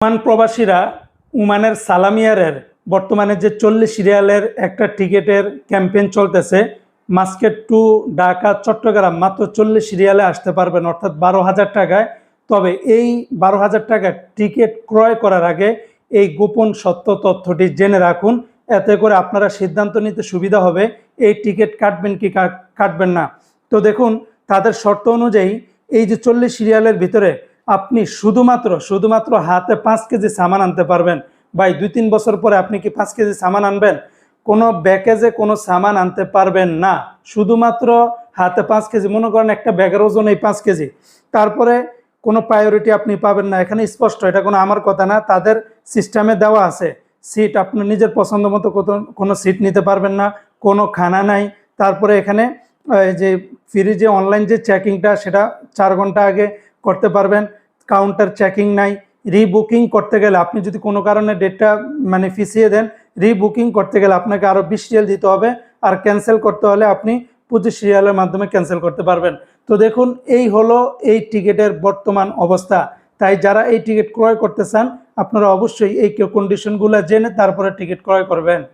Oman প্রবাসীরা ওমানের সালামিয়ারের বর্তমানে যে 40 সিরিয়ালের একটা টিকিটের ক্যাম্পেইন চলতেছে, মাস্কেট টু ঢাকা চট্টগ্রাম মাত্র 40 সিরিয়ালে আসতে পারবেন, অর্থাৎ 12,000 টাকায়। তবে এই 12,000 টাকার টিকিট ক্রয় করার আগে এই গোপন সত্য তথ্যটি জেনে রাখুন। এতে করে আপনারা সিদ্ধান্ত নিতে সুবিধা হবে এই টিকিট কাটবেন কি কাটবেন না। তো দেখুন, তাদের শর্ত অনুযায়ী এই যে 40 সিরিয়ালের ভিতরে আপনি শুধুমাত্র হাতে 5 কেজি সামান আনতে পারবেন। ভাই, 2-3 বছর পরে আপনি কি 5 কেজি সামান আনবেন? কোনো ব্যাগেজে কোনো সামান আনতে পারবেন না। শুধুমাত্র হাতে 5 কেজি, মনে করেন একটা ব্যাগের ওজন এই 5 কেজি। তারপরে কোনো প্রায়োরিটি আপনি পাবেন না। এখানে স্পষ্ট, এটা কোনো আমার কথা না, তাদের সিস্টেমে দেওয়া আছে। সিট আপনি নিজের পছন্দ মতো কোনো সিট নিতে পারবেন না, কোনো খানা নাই। তারপরে এখানে যে ফ্রিজে অনলাইন যে চেকিংটা, সেটা 4 ঘন্টা আগে করতে পারবেন। কাউন্টার চেকিং নাই। রিবুকিং করতে গেলে আপনি যদি কোনো কারণে ডেটটা পিছিয়ে দেন, রিবুকিং করতে গেলে আপনাকে আরও 20 রিয়াল দিতে হবে। আর ক্যান্সেল করতে হলে আপনি 25 রিয়ালের মাধ্যমে ক্যান্সেল করতে পারবেন। তো দেখুন, এই হলো এই টিকিটের বর্তমান অবস্থা। তাই যারা এই টিকিট ক্রয় করতে চান, আপনারা অবশ্যই এই কন্ডিশনগুলো জেনে তারপরে টিকিট ক্রয় করবেন।